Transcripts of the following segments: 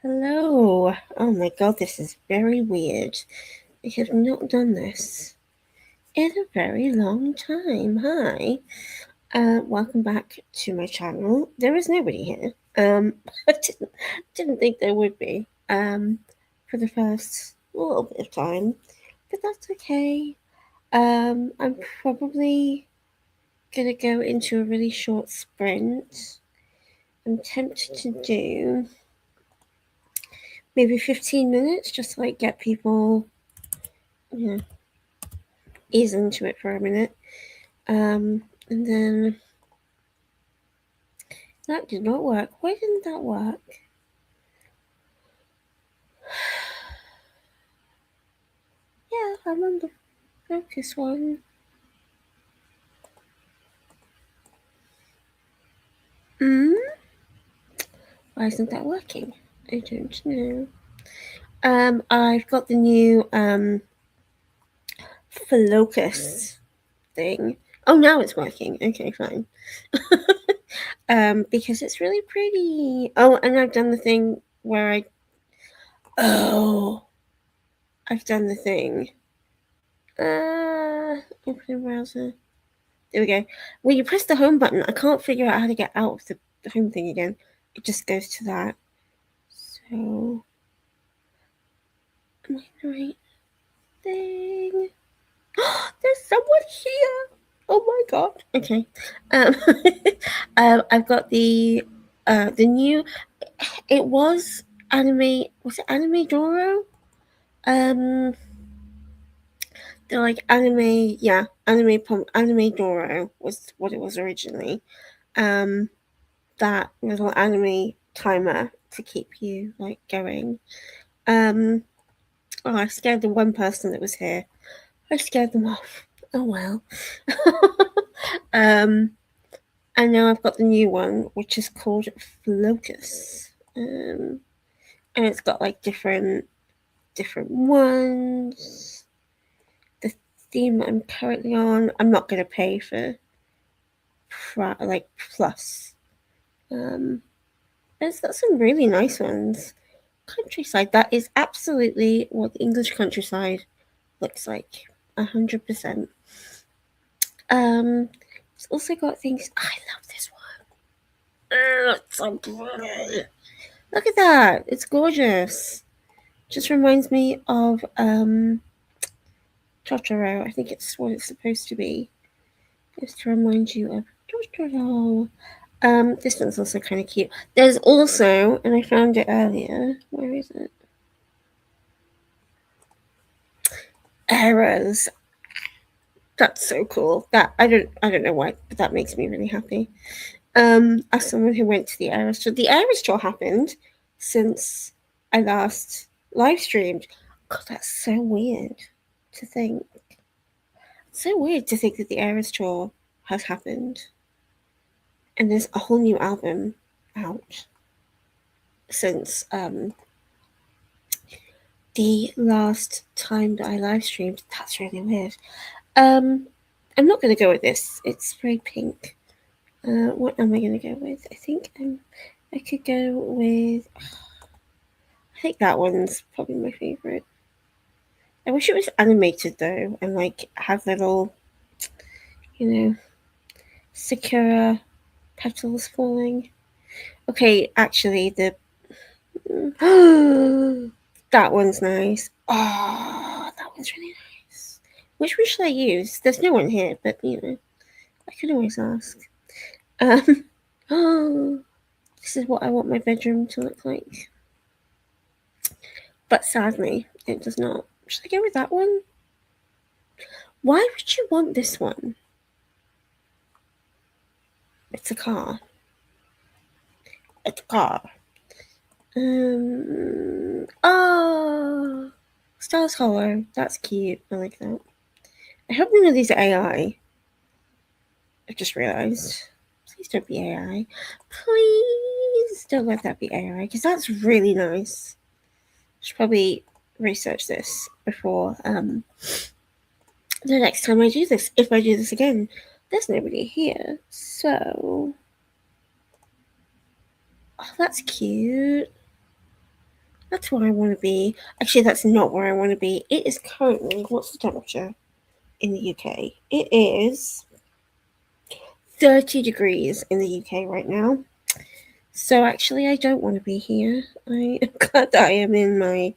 Hello. Oh my god, this is very weird. I have not done this in a very long time. Hi. Welcome back to my channel. There is nobody here. I didn't think there would be. For the first little bit of time, but that's okay. I'm probably gonna go into a really short sprint. I'm tempted to do maybe 15 minutes just to like get people, you know, ease into it for a minute. And then that did not work. Why didn't that work? Yeah, I'm on the focus one. Why isn't that working? I don't know. I've got the new Focus thing. Oh, now it's working. Okay, fine. Because it's really pretty. Oh, and I've done the thing where I've done the thing. Open a browser. There we go. When you press the home button, I can't figure out how to get out of the home thing again. It just goes to that. So, am I in the right thing? There's someone here. Oh my god. Okay. Um, I've got the new. It was anime. Was it Anime Doro? Um, they're like anime. Yeah, Anime Doro was what it was originally. Um, that little anime timer to keep you like going. Oh, I scared the one person that was here. I scared them off. Oh well. um, and now I've got the new one, which is called Focus. And it's got like different ones. The theme I'm currently on, I'm not gonna pay for like plus. It's got some really nice ones. Countryside, that is absolutely what the English countryside looks like. 100%. It's also got things. I love this one. It's so pretty. Look at that. It's gorgeous. Just reminds me of Totoro. I think it's what it's supposed to be. Just to remind you of Totoro. This one's also kind of cute. There's also, and I found it earlier. Where is it? Eras. That's so cool. That I don't know why, but that makes me really happy. As someone who went to the Eras tour, the Eras tour happened since I last live streamed. God, that's so weird to think. It's so weird to think that the Eras tour has happened, and there's a whole new album out since the last time that I live streamed. That's really weird. I'm not gonna go with this. It's very pink. What am I gonna go with? I think I could go with. I think that one's probably my favorite. I wish it was animated though, and like have little, sakura petals falling. Okay, actually, the that one's nice. Oh, that one's really nice. Which one should I use? There's no one here, but I could always ask. Oh, this is what I want my bedroom to look like. But sadly, it does not. Should I go with that one? Why would you want this one? It's a car. It's a car. Oh, Stars Hollow. That's cute. I like that. I hope none of these are AI. I've just realised. Please don't be AI. Please don't let that be AI, because that's really nice. I should probably research this before the next time I do this. If I do this again, there's nobody here. So. Oh, that's cute. That's where I want to be. Actually, that's not where I want to be. It is currently, what's the temperature in the UK? It is 30 degrees in the UK right now. So actually, I don't want to be here. I am glad that I am in my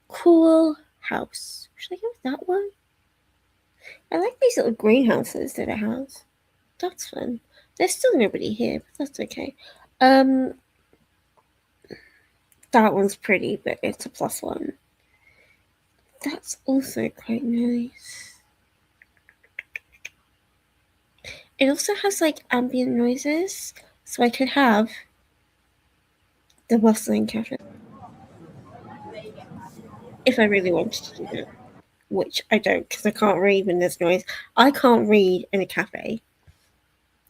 cool house. Should I go with that one? I like these little greenhouses that it has. That's fun. There's still nobody here, but that's okay. Um, that one's pretty, but it's a +1. That's also quite nice. It also has like ambient noises, so I could have the bustling cafe if I really wanted to do that, which I don't because I can't read when there's noise. I can't read in a cafe.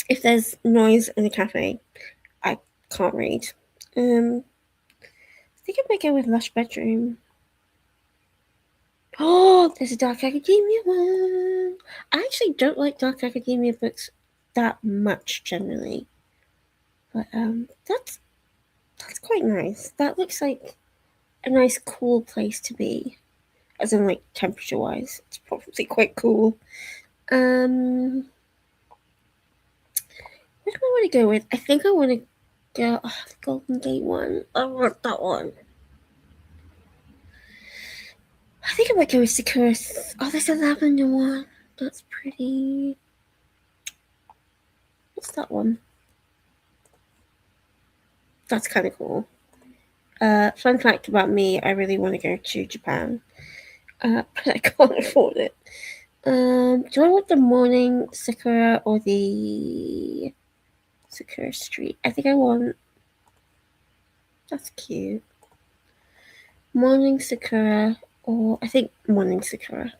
If there's noise in a cafe, I can't read. I think I might go with Lush Bedroom. Oh, there's a Dark Academia one. I actually don't like Dark Academia books that much generally, but that's quite nice. That looks like a nice, cool place to be, as in like temperature wise. It's probably quite cool. What do I want to go with? I think I want to go the Golden Gate one. I want that one. I think I might go with Sakura. Oh, there's a lavender one. That's pretty. What's that one? That's kind of cool. Fun fact about me: I really want to go to Japan, but I can't afford it. Do I want the morning Sakura or the Sakura Street? I think I want. That's cute. Morning Sakura, or I think morning Sakura.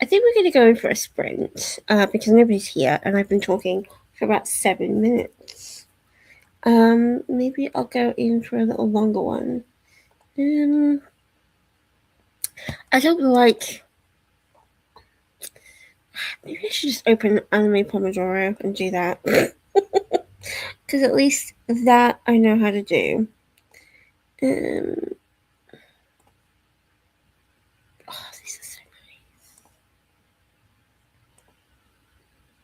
I think we're going to go in for a sprint because nobody's here, and I've been talking for about 7 minutes. Maybe I'll go in for a little longer one. I don't like. Maybe I should just open Anime Pomodoro and do that. Because at least that I know how to do. Um, oh, this is so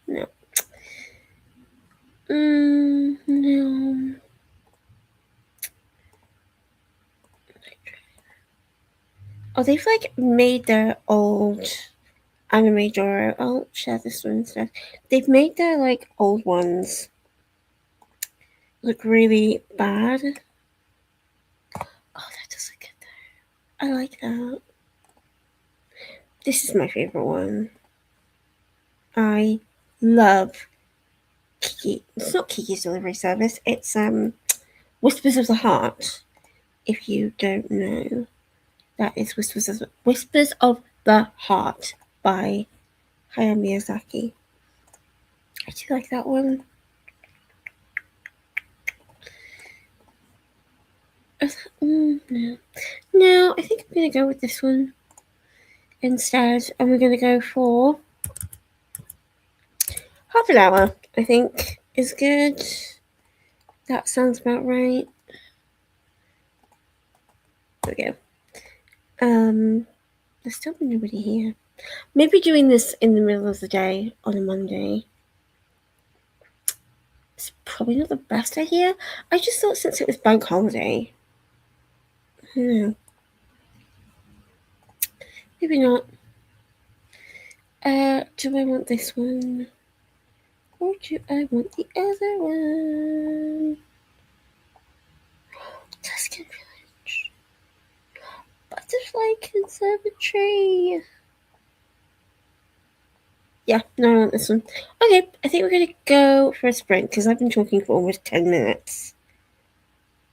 nice. No. No. Oh, they've like made their old Anime Doro. I'll share this one instead. They've made their like old ones look really bad. Oh, that does look good though. I like that. This is my favorite one. I love Kiki. It's not Kiki's Delivery Service. It's Whispers of the Heart. If you don't know, that is Whispers of the Heart by Hayao Miyazaki. I do like that one. No. No, I think I'm gonna go with this one instead, and we're gonna go for half an hour. I think is good. That sounds about right. There we go. There's still nobody here. Maybe doing this in the middle of the day on a Monday is probably not the best idea. I just thought since it was bank holiday, no, maybe not. Do I want this one? Or do I want the other one? Tuscan Village. Butterfly Conservatory. Yeah, no, I want this one. Okay, I think we're gonna go for a sprint because I've been talking for almost 10 minutes.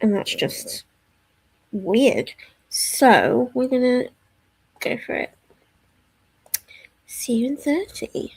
And that's just weird. So we're gonna go for it. See you in 30.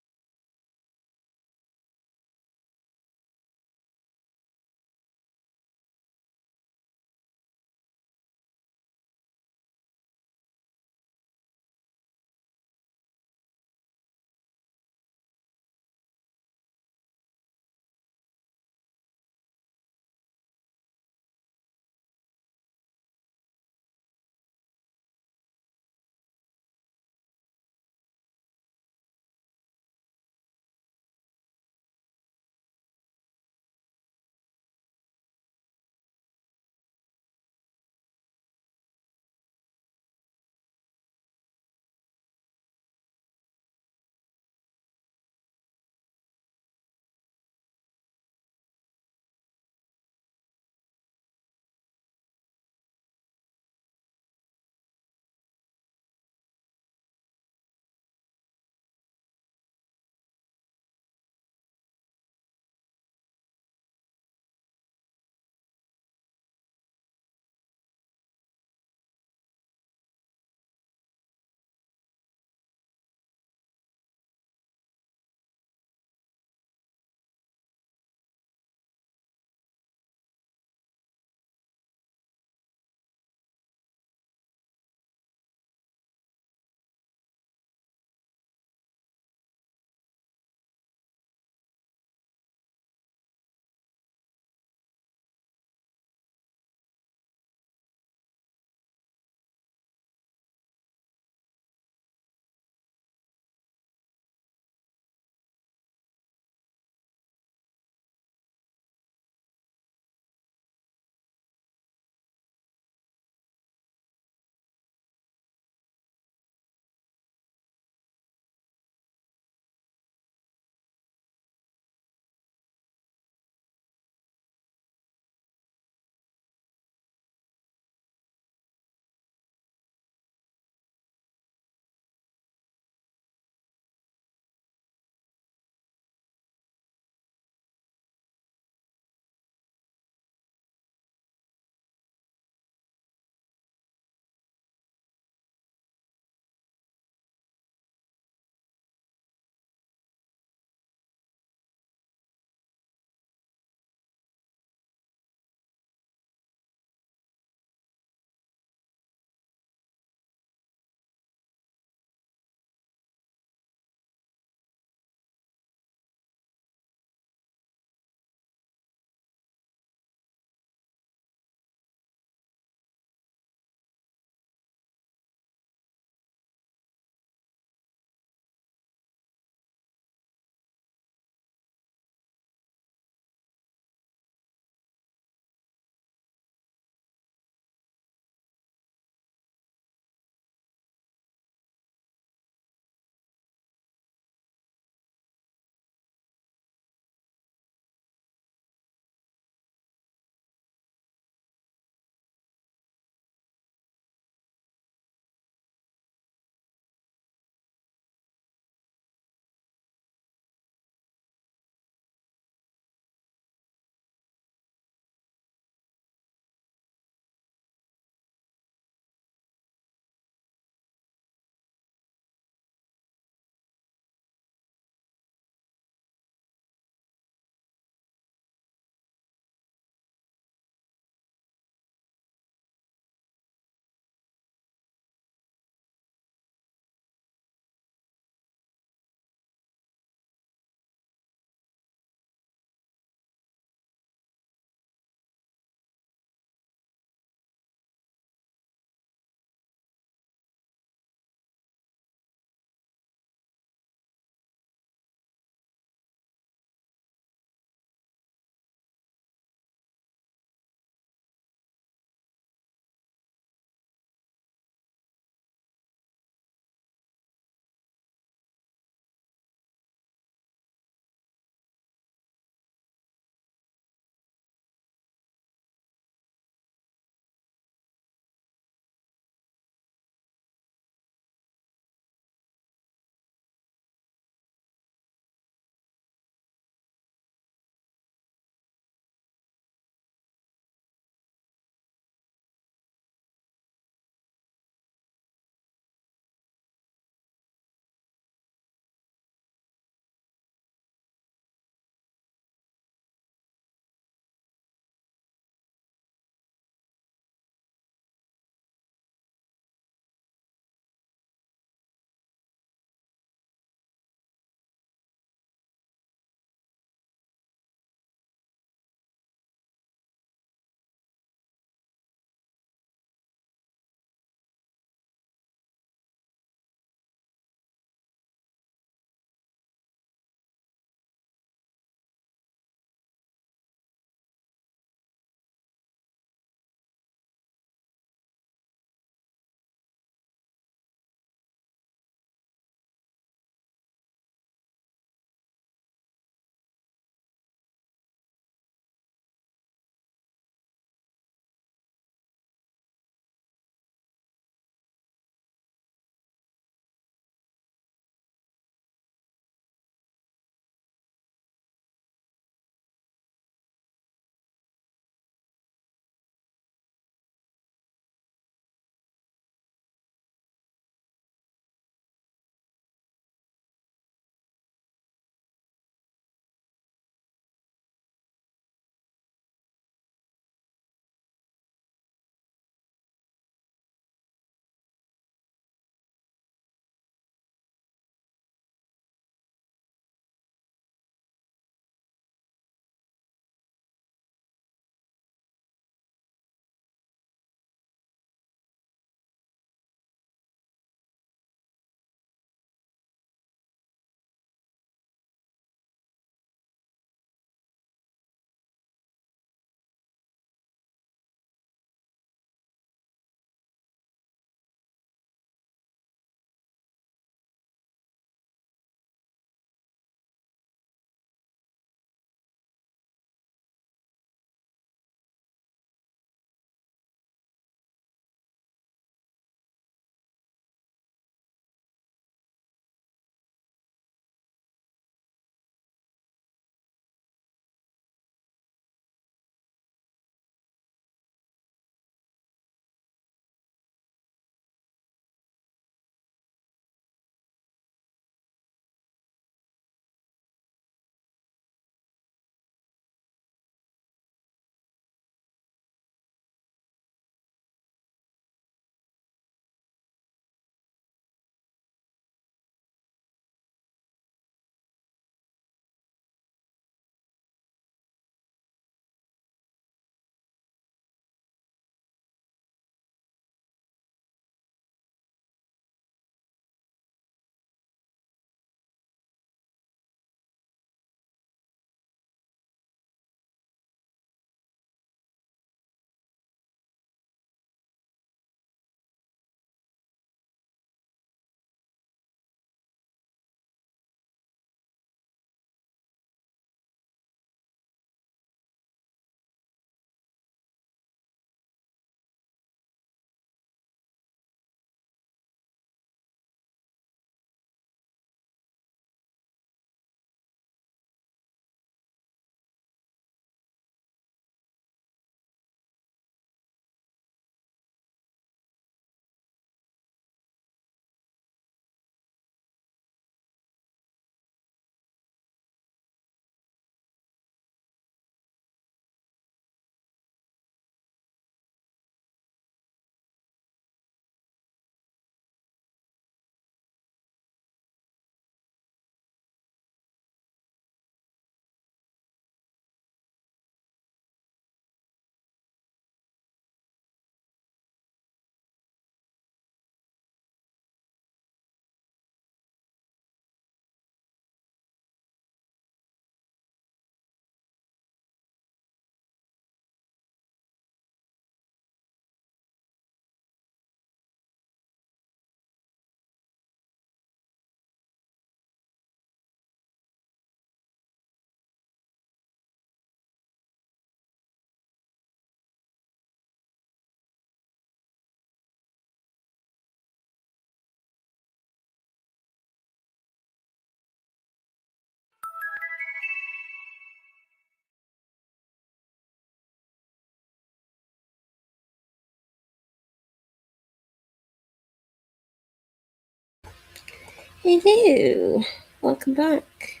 Hello, welcome back.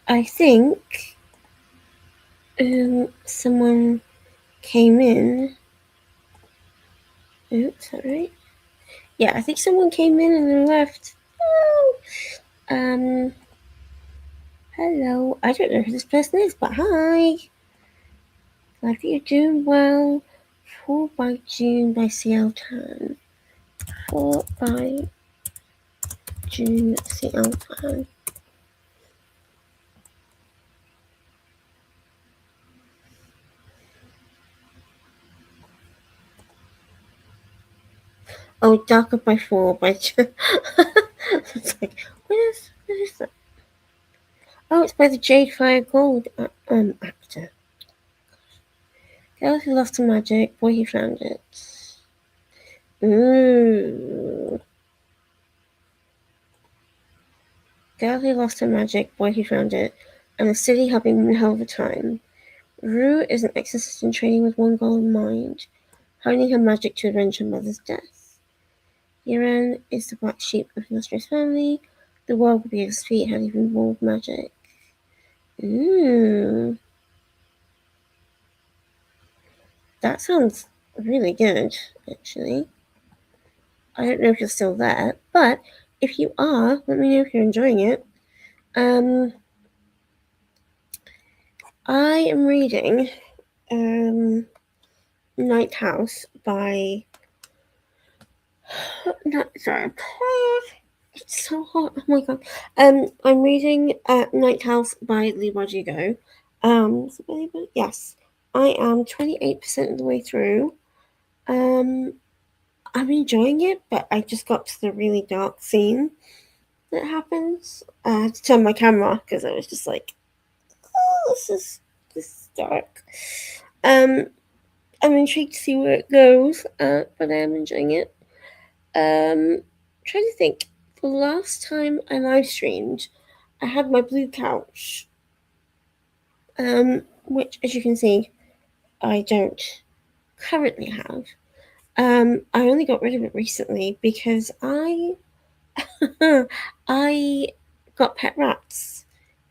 I think someone came in. Oh, is that right? Yeah, I think someone came in and then left. Oh, hello. I don't know who this person is, but hi. Glad that you're doing well. 4 by June by CL Tan. 4 by June CL Tan. Oh, Darker by 4 by June. It's like, what is that? Oh, it's by the Jade Fire Gold actor. Girl who lost her magic, boy who found it. Ooh. Girl who lost her magic, boy who found it, and the city having a hell of a time. Rue is an exorcist in training with one goal in mind, honing her magic to avenge her mother's death. Yiran is the black sheep of an illustrious family. The world will be at his feet had he been born with magic. Ooh. That sounds really good, actually. I don't know if you're still there, but if you are, let me know if you're enjoying it. I am reading Night House by. No, sorry. It's so hot. Oh my god. I'm reading Night House by Lee Rodrigo. Yes, I am 28% of the way through. I'm enjoying it, but I just got to the really dark scene that happens. I had to turn my camera off because I was just like, oh, this is dark. I'm intrigued to see where it goes, but I am enjoying it. Trying to think. The last time I live streamed, I had my blue couch, which, as you can see, I don't currently have. I only got rid of it recently because I got pet rats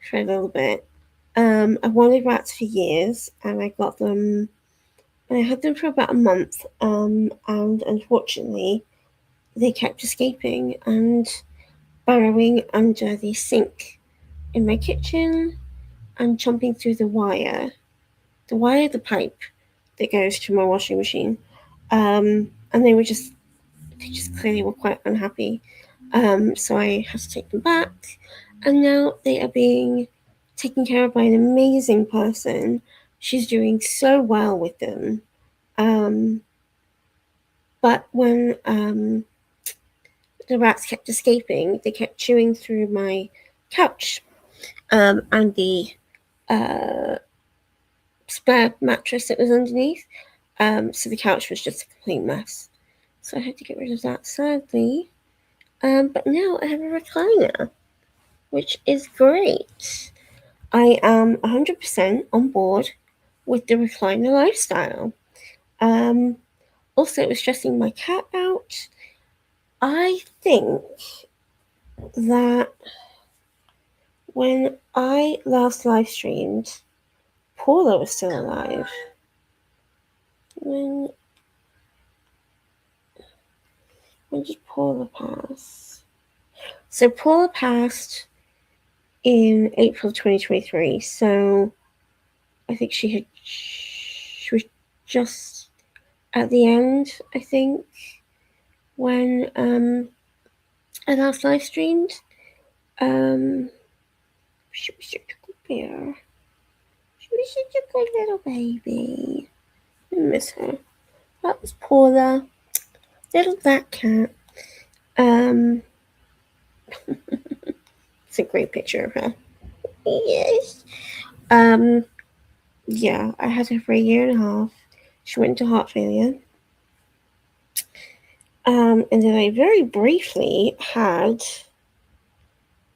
for a little bit. I wanted rats for years, and I got them. And I had them for about a month. And unfortunately, they kept escaping and burrowing under the sink in my kitchen and jumping through the pipe that goes to my washing machine. And they just clearly were quite unhappy. So I had to take them back, and now they are being taken care of by an amazing person. She's doing so well with them. Um, but when the rats kept escaping, they kept chewing through my couch and the uh, spare mattress that was underneath. So the couch was just a complete mess. So I had to get rid of that, sadly. But now I have a recliner, which is great. I am 100% on board with the recliner lifestyle. Um, Also, it was stressing my cat out. I think that when I last live streamed, Paula was still alive. When did Paula pass? So Paula passed in April 2023. So I think she was just at the end, I think, when I last live streamed. She was such a good bear. She was such a good little baby. I miss her. That was Paula, little black cat. Um, it's a great picture of her. Yes. Yeah, I had her for a year and a half. She went into heart failure. And then I very briefly had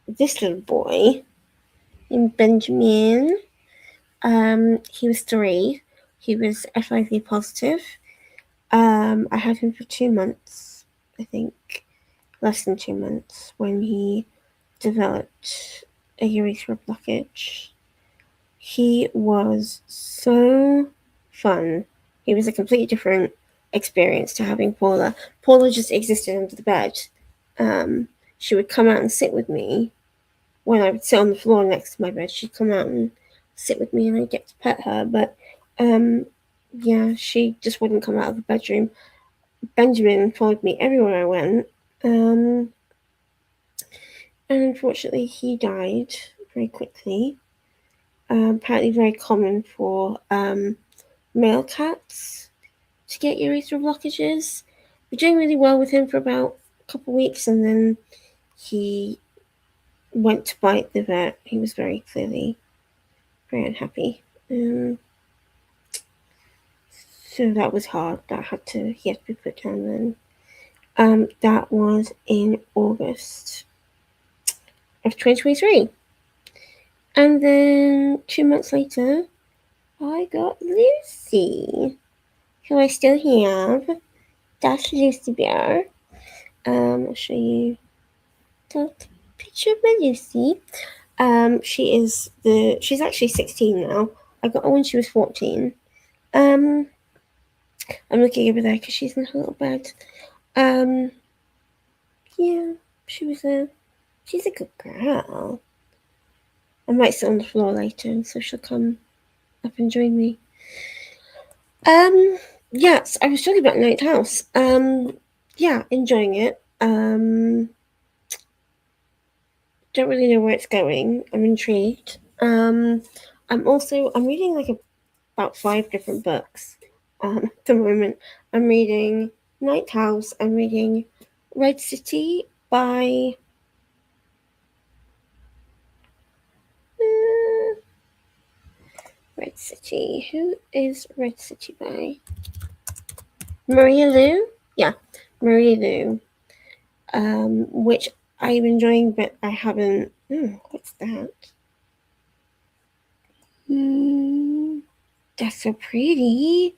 this little boy named Benjamin. He was 3. He was FIV positive. I had him for 2 months, I think, less than 2 months, when he developed a urethral blockage. He was so fun. He was a completely different experience to having Paula. Paula just existed under the bed. She would come out and sit with me when I would sit on the floor next to my bed. She'd come out and sit with me, and I'd get to pet her. But yeah, she just wouldn't come out of the bedroom. Benjamin followed me everywhere I went. And unfortunately, he died very quickly. Apparently, very common for male cats to get urethral blockages. We're doing really well with him for about a couple of weeks, and then he went to bite the vet. He was very clearly very unhappy. So that was hard. He had to be put down then. That was in August of 2023. And then 2 months later, I got Lucy, who I still have. That's Lucy Bear. I'll show you the picture of my Lucy. She's actually 16 now. I got her when she was 14. I'm looking over there because she's in her little bed. Yeah, she's a good girl. I might sit on the floor later, and so she'll come up and join me. Yes, I was talking about Night House. Yeah, enjoying it. Don't really know where it's going. I'm intrigued. I'm reading about 5 different books. At the moment, I'm reading Night House. I'm reading Red City by Red City. Who is Red City by? Maria Lu? Yeah, Maria Lu. Which I'm enjoying, but I haven't. What's that? That's so pretty.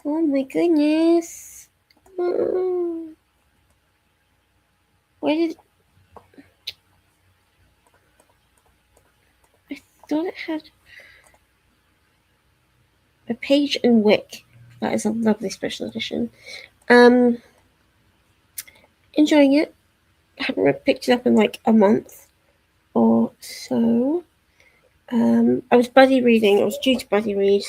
Oh my goodness. Why did. I thought it had a page in Wick. That is a lovely special edition. Enjoying it. I haven't picked it up in like a month or so. I was due to buddy read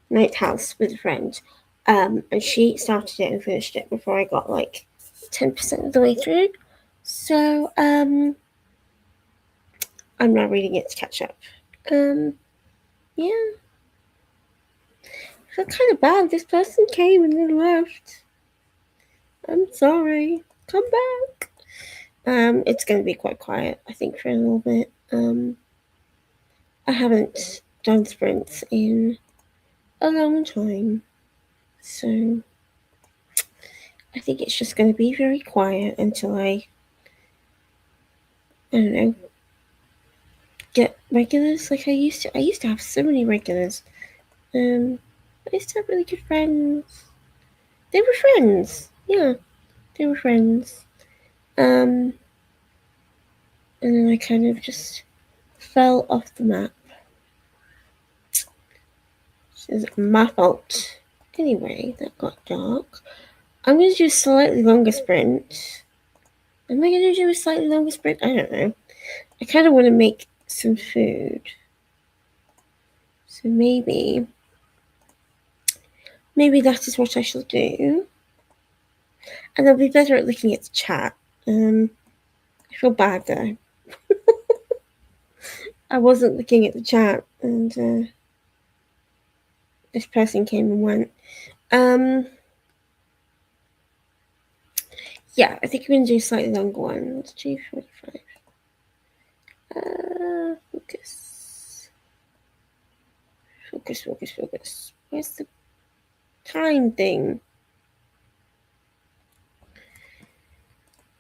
Night House with a friend. And she started it and finished it before I got like 10% of the way through. So I'm now reading it to catch up. Yeah. I feel kind of bad. This person came and then left. I'm sorry. Come back. It's going to be quite quiet, I think, for a little bit. I haven't done sprints in a long time, so I think it's just going to be very quiet until I don't know, get regulars like I used to. I used to have so many regulars. I used to have really good friends. They were friends. Yeah, they were friends. And then I kind of just fell off the map. This is my fault. Anyway, that got dark. I'm going to do a slightly longer sprint. Am I going to do a slightly longer sprint? I don't know. I kind of want to make some food. So maybe that is what I shall do. And I'll be better at looking at the chat. I feel bad though. I wasn't looking at the chat, and this person came and went. Yeah, I think I'm going to do slightly longer ones. G45. Focus. Focus. Where's the time thing?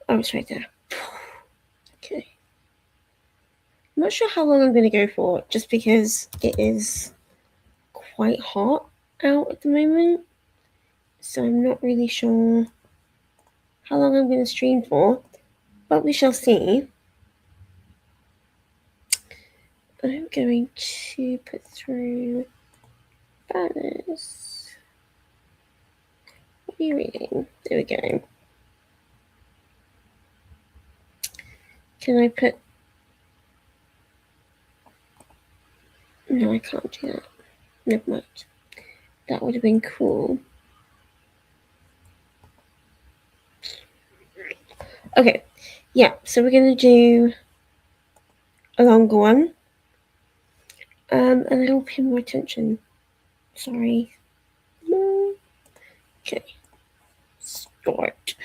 Oh, it's right there. Okay. I'm not sure how long I'm going to go for, just because it is quite hot out at the moment. So I'm not really sure how long I'm going to stream for. but we shall see. I'm going to put through banners. What are you reading? There we go. Can I put... No, I can't do that. Never mind. That would have been cool. Okay, yeah, so we're going to do a longer one. And I'll pay more attention. Sorry. No. Okay. Start.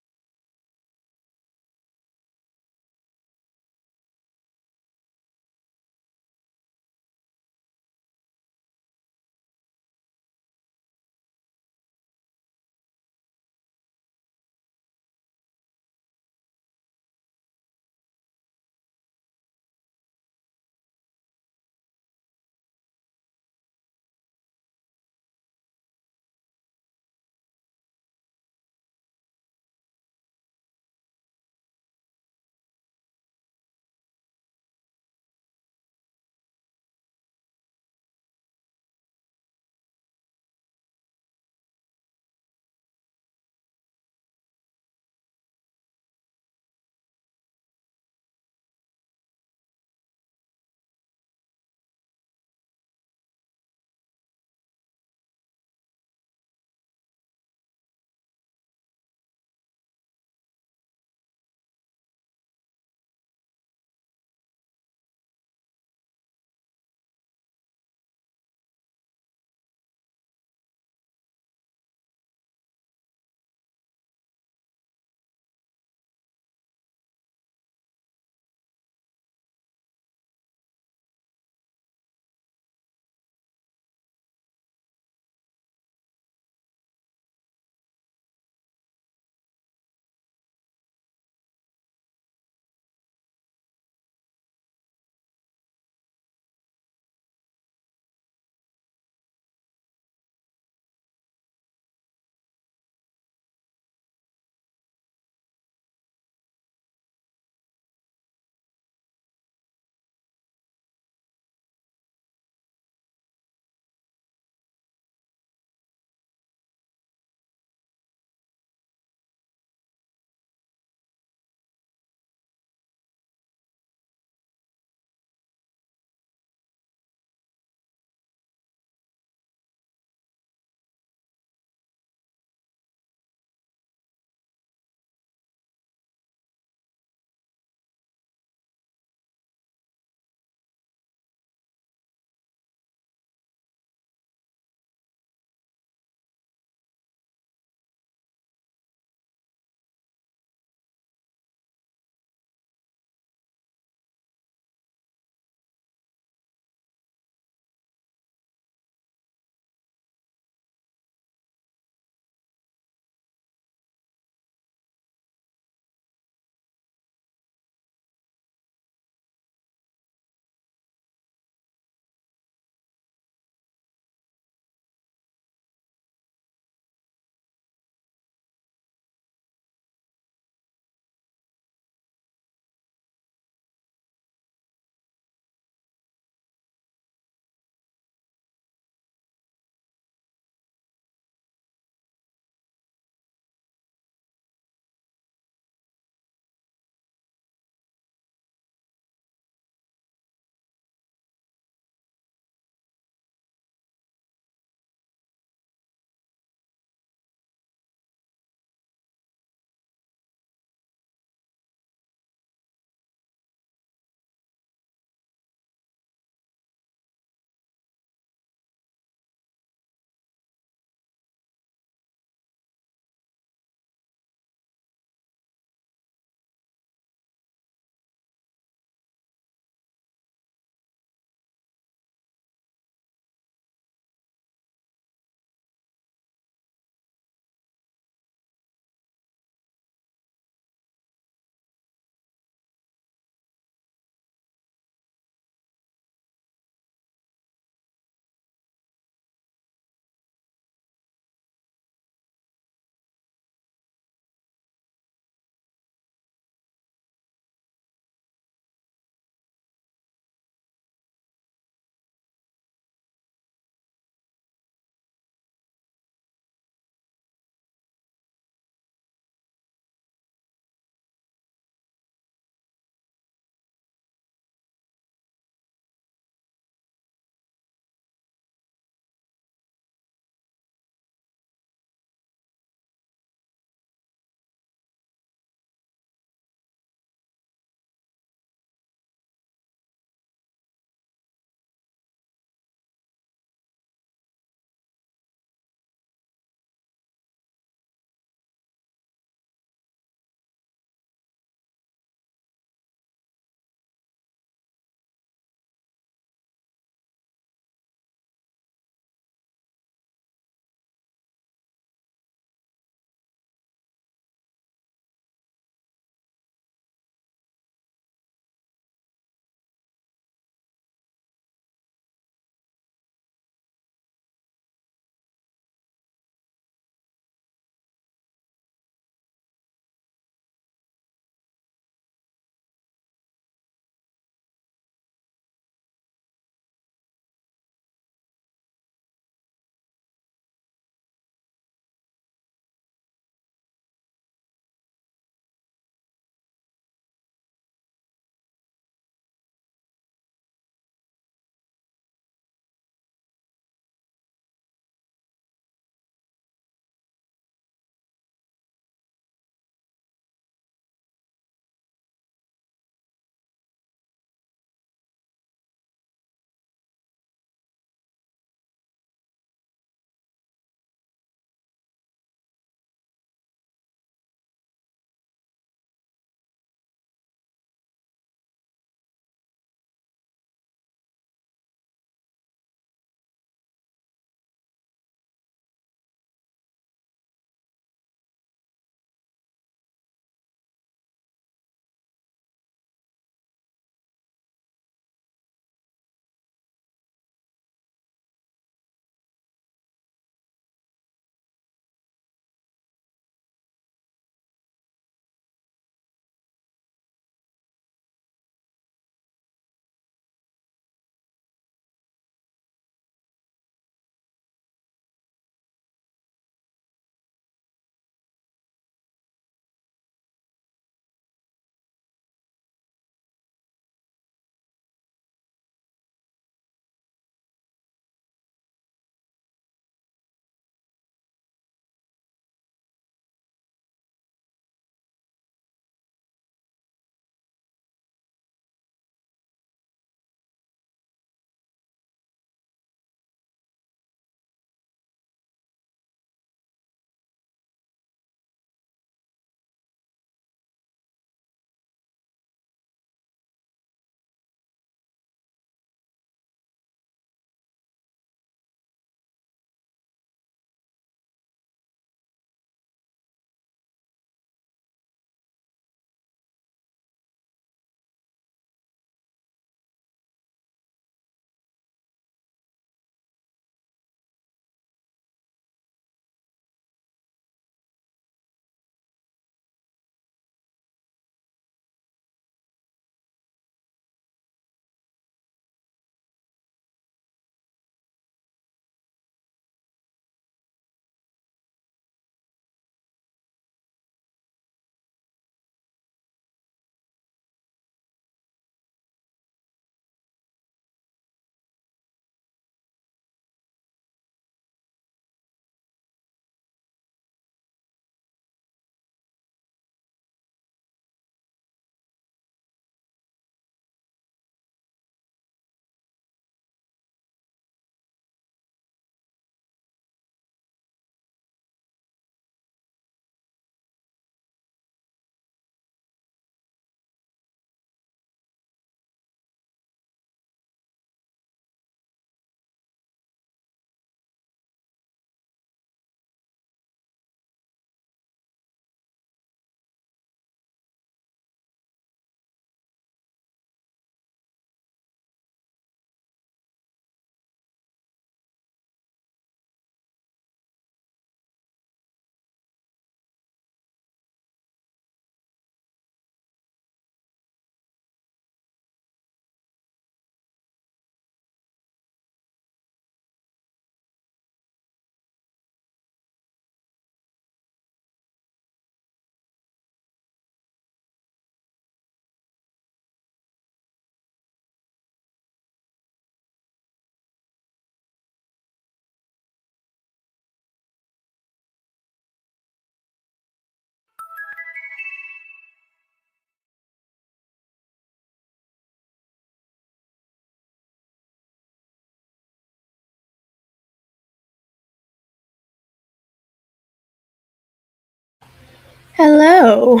Hello.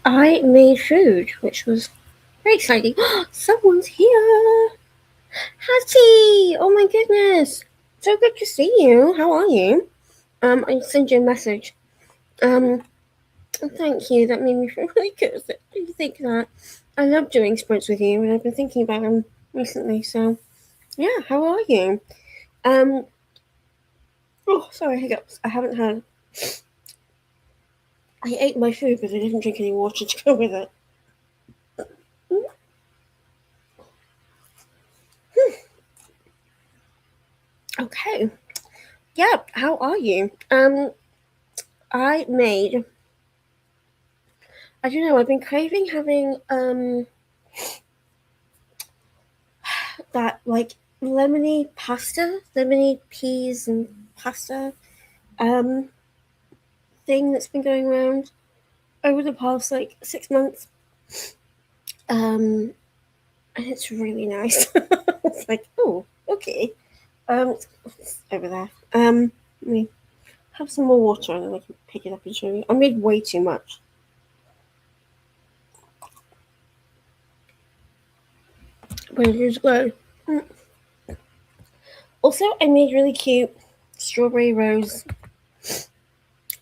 I made food, which was very exciting. Someone's here. Hattie! Oh my goodness. So good to see you. How are you? I sent you a message. Thank you. That made me feel really good. You think that I love doing sprints with you, and I've been thinking about them recently. So, yeah, how are you? Um, oh, sorry, hiccups. I haven't had. I ate my food, but I didn't drink any water to go with it. Okay. Yeah, how are you? I made. I don't know. I've been craving having that like lemony pasta, lemony peas and pasta um thing that's been going around over the past like 6 months. Um, and it's really nice. It's like, oh, okay. It's over there. Let me have some more water and then I can pick it up and show you. I made way too much. But it is good. Also, I made really cute strawberry rose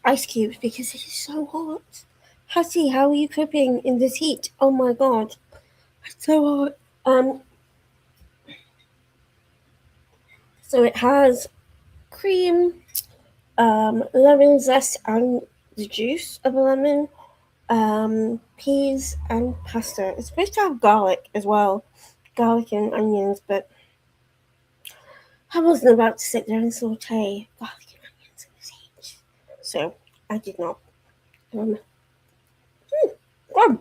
ice cubes because it is so hot. Hattie, how are you coping in this heat? Oh my god, it's so hot. So it has cream, lemon zest and the juice of a lemon, peas and pasta. It's supposed to have garlic as well, garlic and onions, but I wasn't about to sit there and saute garlic and onions in this heat, so I did not. Um, um,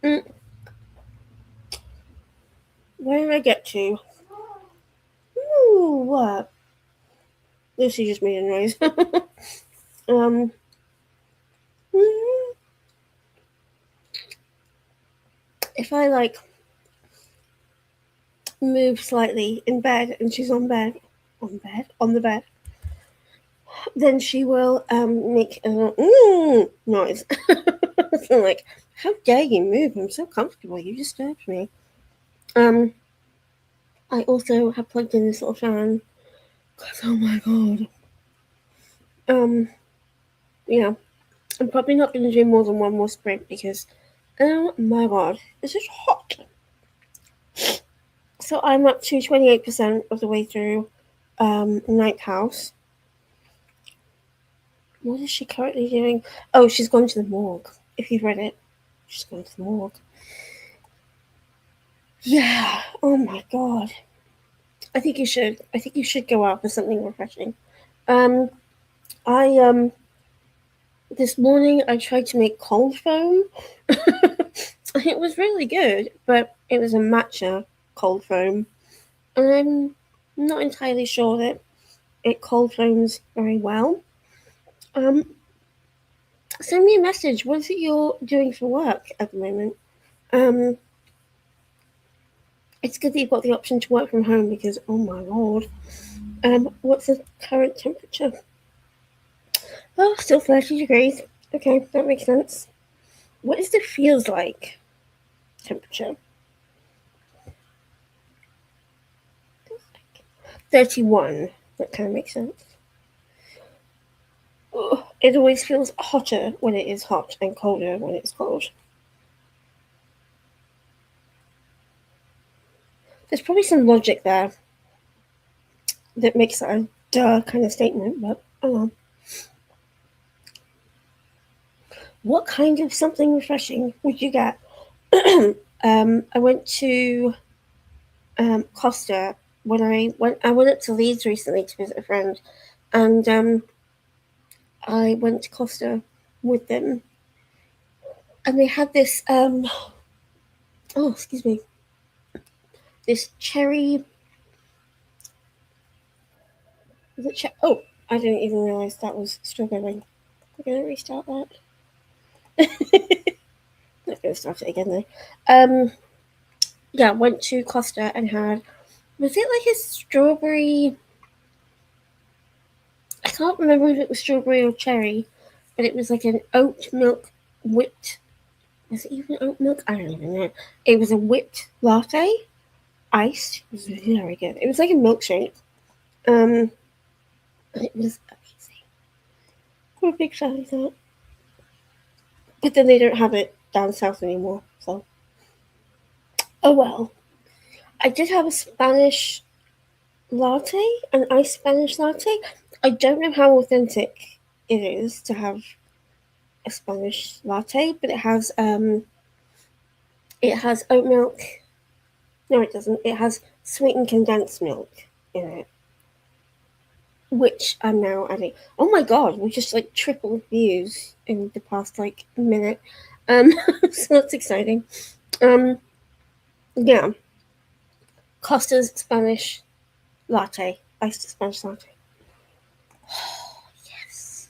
mm, where did I get to? Ooh, what? Lucy just made a noise. um, mm, if I like move slightly in bed and she's on the bed, then she will make a little noise. So like, how dare you move? I'm so comfortable. You disturbed me. Um, I also have plugged in this little fan because oh my god. Um, yeah, I'm probably not going to do more than one more sprint because oh my god, this is hot. So I'm up to 28% of the way through Night House. What is she currently doing? Oh, she's gone to the morgue. If you've read it, she's gone to the morgue. Yeah. Oh my god. I think you should. I think you should go out for something refreshing. Um, I this morning I tried to make cold foam. It was really good, but it was a matcha cold foam, and I'm not entirely sure that it cold foams very well. Um, Send me a message. What is it you're doing for work at the moment? Um, it's good that you've got the option to work from home because oh my lord. What's the current temperature? Oh, still 30 degrees. Okay, that makes sense. What is the feels like temperature? 31. That kind of makes sense. Ugh, it always feels hotter when it is hot and colder when it's cold. There's probably some logic there that makes that a duh kind of statement, but oh well. What kind of something refreshing would you get? I went to Costa when I went up to Leeds recently to visit a friend, and I went to Costa with them, and they had this oh excuse me, this cherry. Was it oh, I didn't even realize that was strawberry. I'm gonna restart that. Not gonna start it again though. Yeah, went to Costa and had Was it like a strawberry? I can't remember if it was strawberry or cherry, but it was like an oat milk whipped. Was it even oat milk? I don't even know. It was a whipped latte, iced. It was very good. It was like a milkshake. Um, it was amazing. What a big fan of that. But then they don't have it down south anymore. So, oh well. I did have a Spanish latte, an iced Spanish latte. I don't know how authentic it is to have a Spanish latte, but it has oat milk. No, it doesn't. It has sweetened condensed milk in it, which I'm now adding. Oh my god, we just like tripled views in the past like minute. Um, so that's exciting. Um, yeah, Costa's Spanish latte, iced Spanish latte. Yes,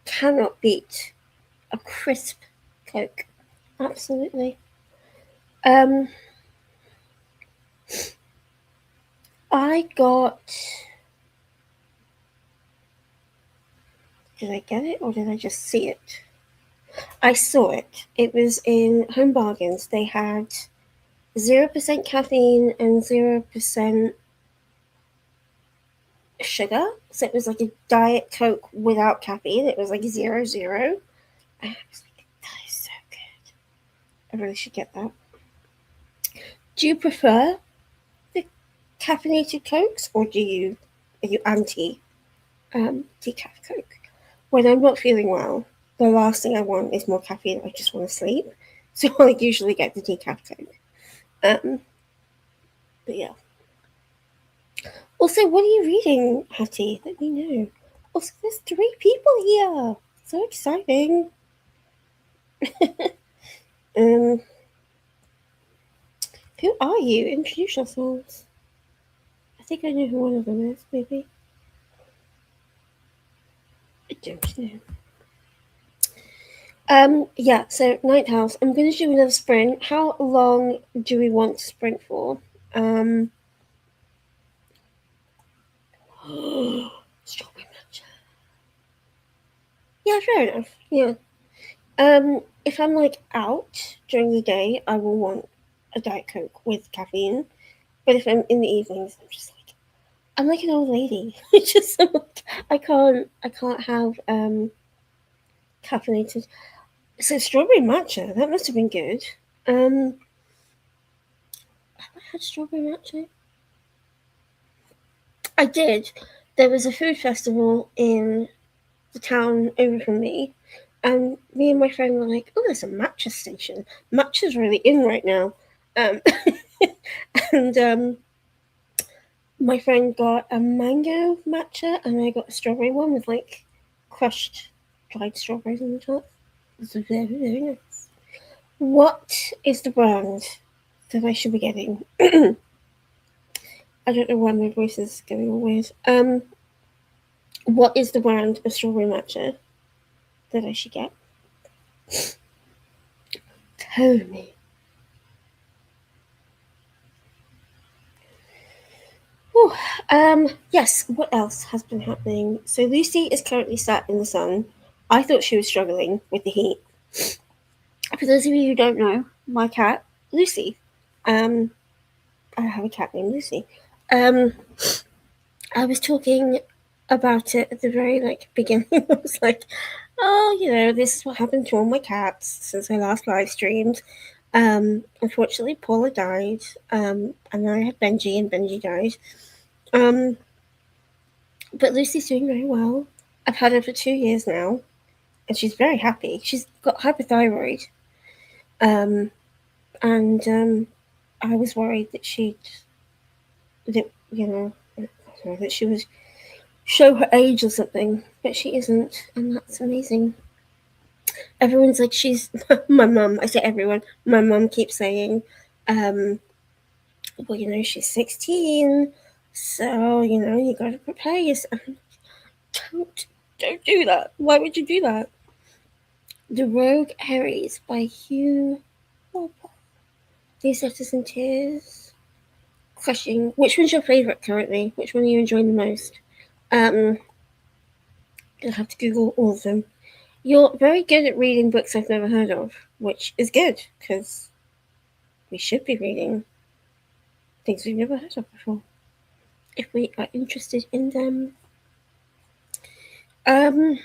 cannot beat a crisp Coke. Absolutely. Um, I got. Did I get it or did I just see it? I saw it. It was in Home Bargains. They had 0% caffeine and 0% sugar. So it was like a Diet Coke without caffeine. It was like 0, 0. And I was like, that is so good. I really should get that. Do you prefer the caffeinated Cokes or are you anti decaf Coke? When I'm not feeling well, the last thing I want is more caffeine. I just want to sleep. So I usually get the decaf Coke. But yeah. Also, what are you reading, Hattie? Let me know. Also, there's 3 people here. So exciting. um, who are you? Introduce yourselves. I think I know who one of them is, maybe. I don't know. Yeah, so Night House. I'm going to do another sprint. How long do we want to sprint for? Strawberry matcha. Yeah, fair enough. Yeah. If I'm like out during the day, I will want a Diet Coke with caffeine. But if I'm in the evenings, I'm like an old lady. It's just I can't have caffeinated. So strawberry matcha, that must have been good. Have I had strawberry matcha? I did. There was a food festival in the town over from me, and me and my friend were like, "Oh, there's a matcha station. Matcha's really in right now." Um, and my friend got a mango matcha, and I got a strawberry one with like crushed dried strawberries on the top. It was very, very nice. What is the brand that I should be getting? I don't know why my voice is going all weird. What is the brand of strawberry matcha that I should get? Tell me. Whew. Yes, what else has been happening? So Lucy is currently sat in the sun. I thought she was struggling with the heat. For those of you who don't know, my cat, Lucy, um, I have a cat named Lucy. Um, I was talking about it at the very beginning. I was like, oh, this is what happened to all my cats since I last live streamed. Unfortunately, Paula died, and then I had Benji, and Benji died. But Lucy's doing very well. I've had her for 2 years now, and she's very happy. She's got hypothyroid, and I was worried that that she would show her age or something, but she isn't, and that's amazing. Everyone's like, she's my mum. I say everyone. My mum keeps saying, well, she's 16, so you got to prepare yourself. Don't do that. Why would you do that? The Rogue Aries by Hugh Walpole. These letters in tears. question: which one's your favorite currently? Which one are you enjoying the most? I'll have to Google all of them. You're very good at reading books I've never heard of, which is good because we should be reading things we've never heard of before if we are interested in them. Trying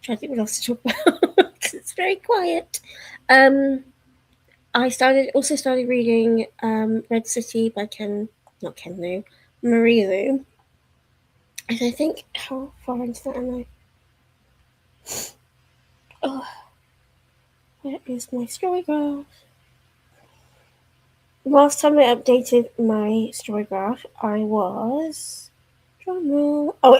to think what else to talk about because it's very quiet. I also started reading Red City by not Ken Liu, Marie Lu. And I think, how far into that am I? Oh, where is my story graph? Last time I updated my story graph, I was. Drumroll. Oh,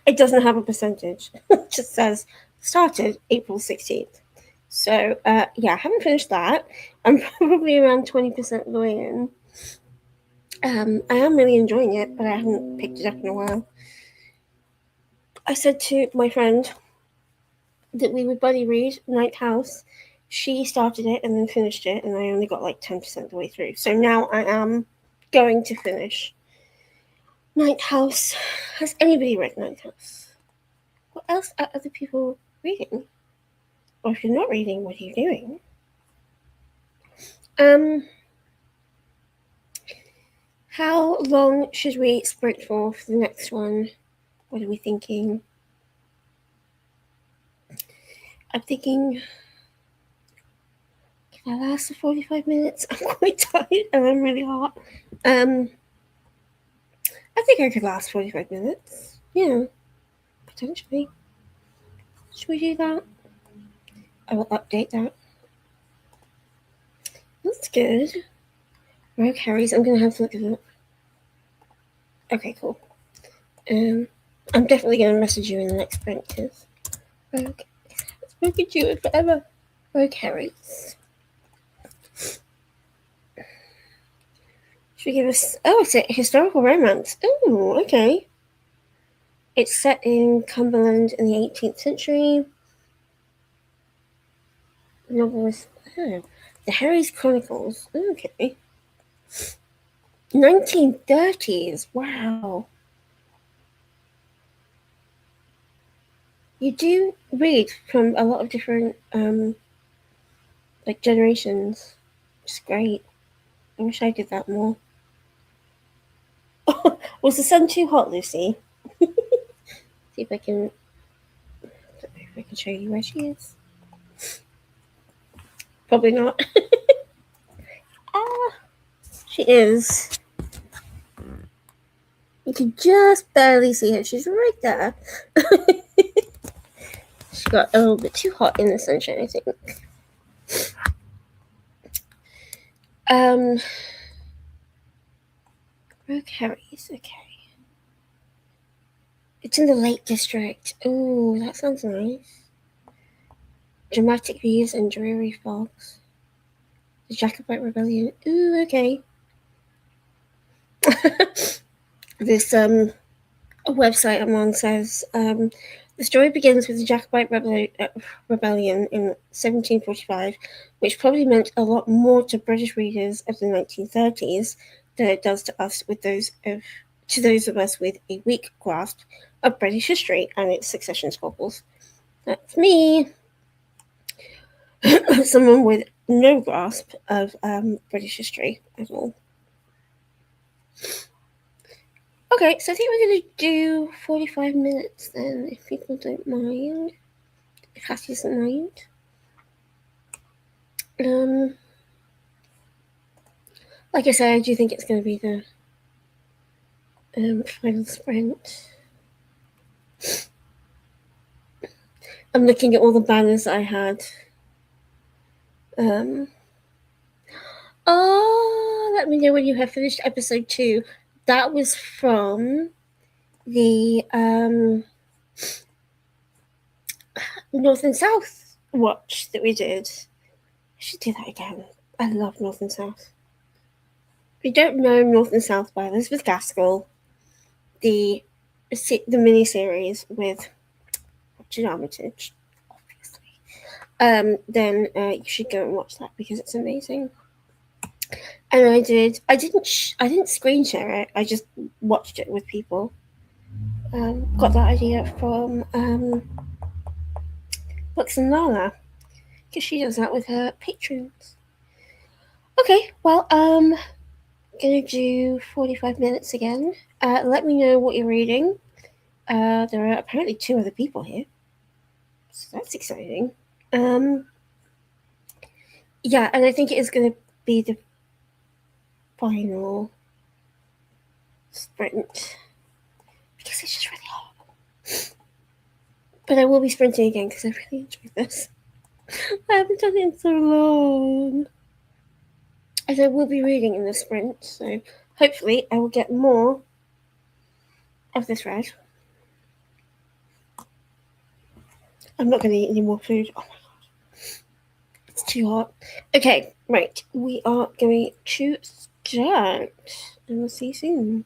it doesn't have a percentage. It just says started April 16th. So, yeah, I haven't finished that. I'm probably around 20% of the way in. I am really enjoying it, but I haven't picked it up in a while. I said to my friend that we would buddy read Ninth House. She started it and then finished it, and I only got like 10% of the way through. So now I am going to finish Ninth House. Has anybody read Ninth House? What else are other people reading? Or if you're not reading, what are you doing? How long should we sprint for the next one? What are we thinking? I'm thinking, can I last for 45 minutes? I'm quite tired and I'm really hot. I think I could last 45 minutes. Yeah, potentially. Should we do that? I will update that. That's good. Rogue Harry's. I'm going to have to look at it. Okay, cool. I'm definitely going to message you in the next sprint because Rogue, I've spoken to you forever. Rogue Harry's. Should we give us? Oh, it's a historical romance. Oh, okay. It's set in Cumberland in the 18th century. The novel was the Harry's Chronicles. Okay. 1930s. Wow. You do read from a lot of different like generations. It's great. I wish I did that more. Was the sun too hot, Lucy? See if I can show you where she is. Probably not. She is. You can just barely see her. She's right there. She got a little bit too hot in the sunshine, I think. Rogue Harry's, okay. It's in the Lake District. Ooh, that sounds nice. Dramatic views and dreary fogs. The Jacobite Rebellion. Ooh, okay. This website I'm on says the story begins with the Jacobite rebellion in 1745, which probably meant a lot more to British readers of the 1930s than it does to us those of us with a weak grasp of British history and its succession squabbles. That's me. Someone with no grasp of British history at all. Okay, so I think we're going to do 45 minutes then, if people don't mind. If Hattie doesn't mind. Like I said, I do think it's going to be the final sprint. I'm looking at all the banners I had. Let me know when you have finished episode 2. That was from the North and South watch that we did. I should do that again. I love North and South. If you don't know North and South by Elizabeth Gaskell, the mini-series with Richard Armitage, obviously, then you should go and watch that because it's amazing. And I did. I didn't screen share it. I just watched it with people. Got that idea from Books and Nala because she does that with her patrons. Okay, well, gonna do 45 minutes again. Let me know what you're reading. There are apparently two other people here, so that's exciting. Um, yeah, and I think it is gonna be the final sprint because it's just really hot. But I will be sprinting again because I really enjoyed this. I haven't done it in so long. And I will be reading in the sprint, so hopefully I will get more of this read. I'm not going to eat any more food. Oh my god. It's too hot. Okay, right. We are going to start. And we'll see you soon.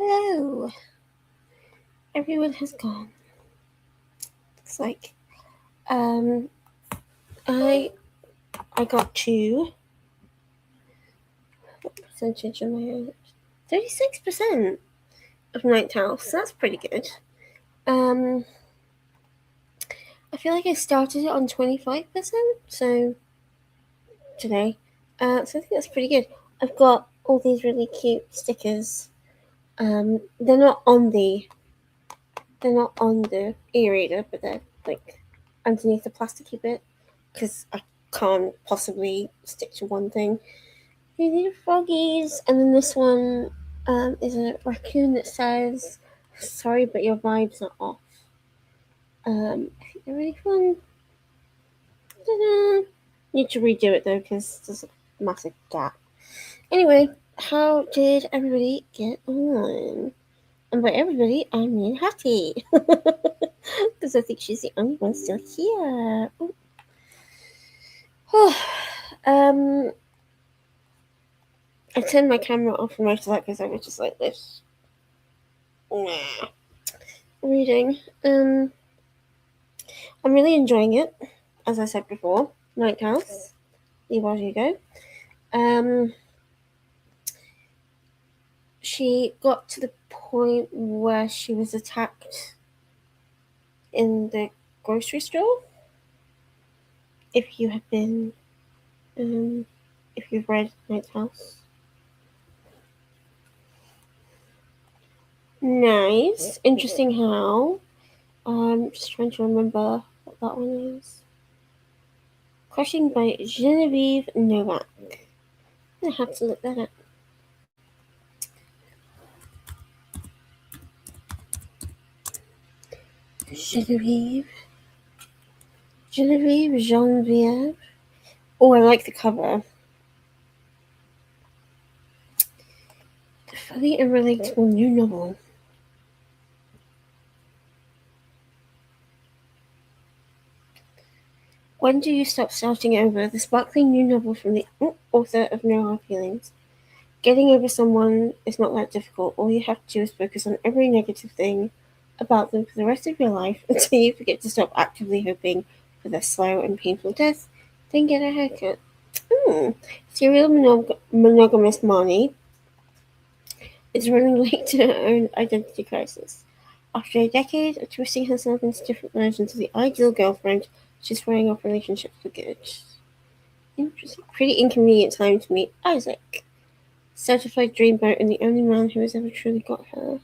Hello. Everyone has gone. Looks like. I got to what percentage am I at? 36% of Ninth House. That's pretty good. I feel like I started it on 25%, so today. So I think that's pretty good. I've got all these really cute stickers. They're not on the e-reader, but they're like underneath the plasticky bit because I can't possibly stick to one thing. You need froggies, and then this one is a raccoon that says, "Sorry, but your vibes are off." I think they're really fun. Ta-da! Need to redo it though because there's a massive gap. Anyway, how did everybody get on? And by everybody, I mean Hattie. Because I think she's the only one still here. I turned my camera off for most of that because I was just like this. Nah. Reading. I'm really enjoying it. As I said before, Night House. Leave as you go. She got to the point where she was attacked in the grocery store. If you have been, if you've read Night House. Nice. Interesting how. I'm just trying to remember what that one is. Crushing by Genevieve Novak. I have to look that up. Genevieve. Oh, I like the cover. The funny and relatable new novel. When do you stop starting over? The sparkling new novel from the author of No Hard Feelings. Getting over someone is not that difficult. All you have to do is focus on every negative thing about them for the rest of your life until you forget to stop actively hoping for their slow and painful death. Then get a haircut. Serial monogamous Marnie is running late to her own identity crisis. After a decade of twisting herself into different versions of the ideal girlfriend, she's throwing off relationships for good. Interesting. Pretty inconvenient time to meet Isaac. Certified dreamboat and the only man who has ever truly got her.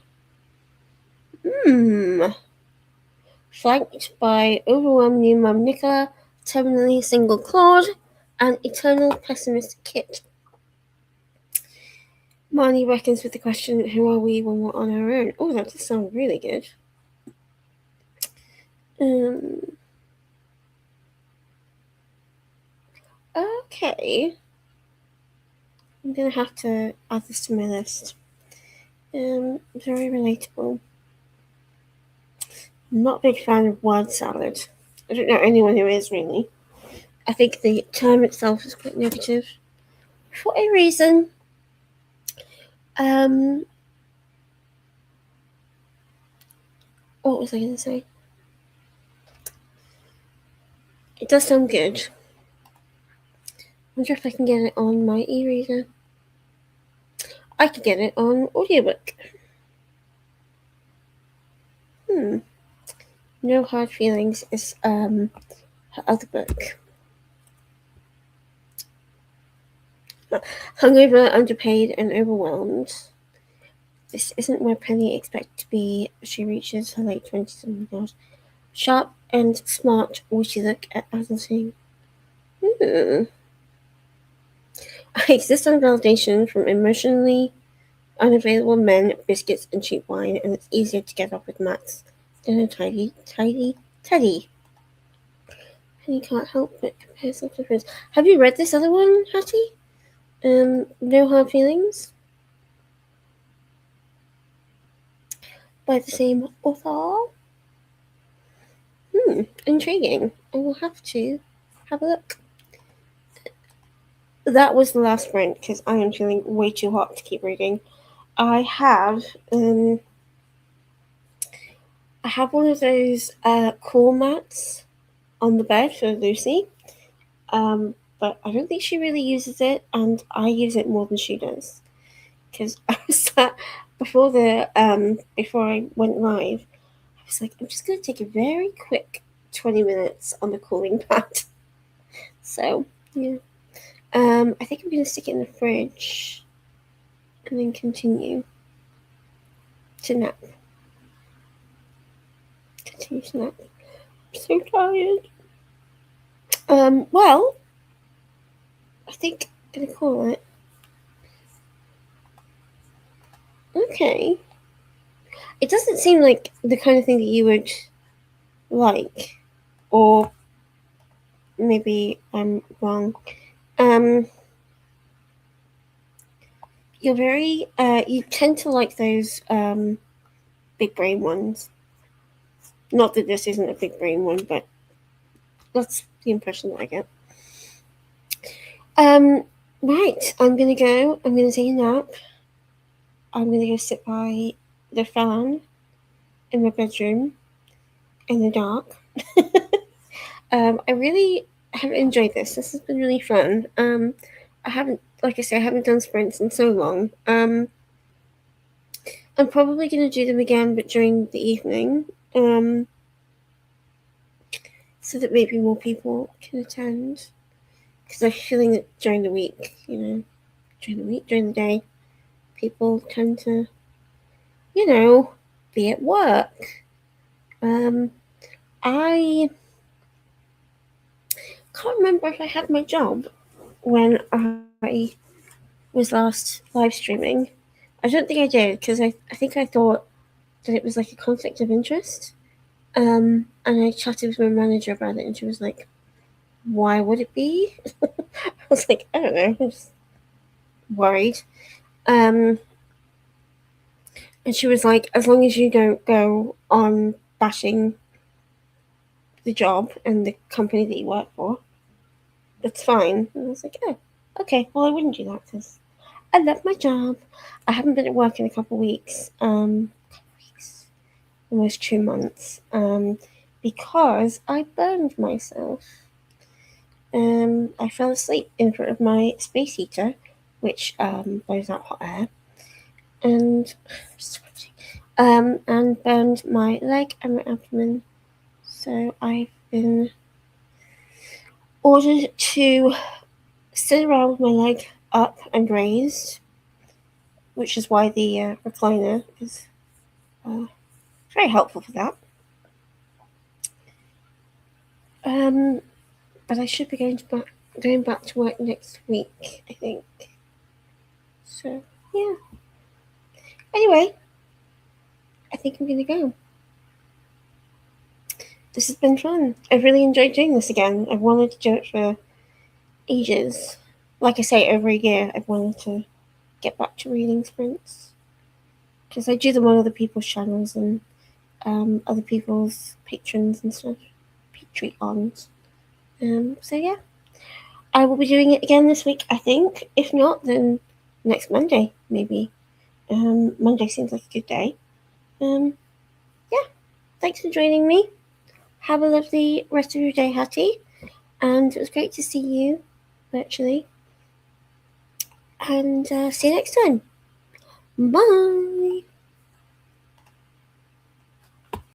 Flanked by overwhelmed new mum Nicola, terminally single Claude, and eternal pessimist Kit. Marnie reckons with the question, who are we when we're on our own? Oh, that does sound really good. Okay. I'm gonna have to add this to my list. Very relatable. I'm not a big fan of word salad. I don't know anyone who is really. I think the term itself is quite negative. For a reason. What was I gonna say? It does sound good. I wonder if I can get it on my e-reader. I could get it on audiobook. No Hard Feelings is her other book. Hungover, underpaid, and overwhelmed. This isn't where Penny expected to be. She reaches her late 20s. Oh my god. Sharp and smart, witty look at adulting. I exist on validation from emotionally unavailable men, biscuits, and cheap wine, and it's easier to get off with Max than a tidy Teddy. Penny can't help but compare some difference. Have you read this other one, Hattie? No Hard Feelings? By the same author? Intriguing. I will have to have a look. That was the last sprint because I am feeling way too hot to keep reading. I have um, I have one of those cool mats on the bed for Lucy. But I don't think she really uses it, and I use it more than she does. Because I was sat before I went live, I was like, I'm just gonna take a very quick 20 minutes on the cooling pad. So yeah, I think I'm gonna stick it in the fridge and then continue to nap. Continue to nap. I'm so tired. Well, I think I'm gonna call it. Okay. It doesn't seem like the kind of thing that you would like, or maybe I'm wrong. Um, you tend to like those big brain ones. Not that this isn't a big brain one, but that's the impression that I get. Um, right, I'm gonna go. I'm gonna take a nap. I'm gonna go sit by the fan in my bedroom in the dark. I really have enjoyed this. This has been really fun. I haven't, like I say, I haven't done sprints in so long. I'm probably going to do them again, but during the evening, so that maybe more people can attend. Because I'm feeling that during the week, during the day, people tend to, be at work. Um, I can't remember if I had my job when I was last live streaming. I don't think I did because I think I thought that it was like a conflict of interest. And I chatted with my manager about it, and she was like, "Why would it be?" I was like, "I don't know, I'm just worried." Um, and she was like, "As long as you don't go on bashing the job and the company that you work for, that's fine." And I was like, "Oh, okay. Well, I wouldn't do that because I love my job. I haven't been at work in a couple of weeks. Almost 2 months. Because I burned myself. I fell asleep in front of my space heater, which blows out hot air, and burned my leg and my abdomen. So I've been ordered to sit around with my leg up and raised, which is why the recliner is uh, very helpful for that. Um, but I should be going back to work next week, I think. So yeah. Anyway, I think I'm gonna go. This has been fun. I've really enjoyed doing this again. I've wanted to do it for ages. Like I say, over a year, I've wanted to get back to reading sprints because I do them on other people's channels and other people's patrons and stuff, Patreons. So yeah, I will be doing it again this week. I think. If not, then next Monday maybe. Monday seems like a good day. Yeah. Thanks for joining me. Have a lovely rest of your day, Hattie. And it was great to see you virtually. And see you next time. Bye.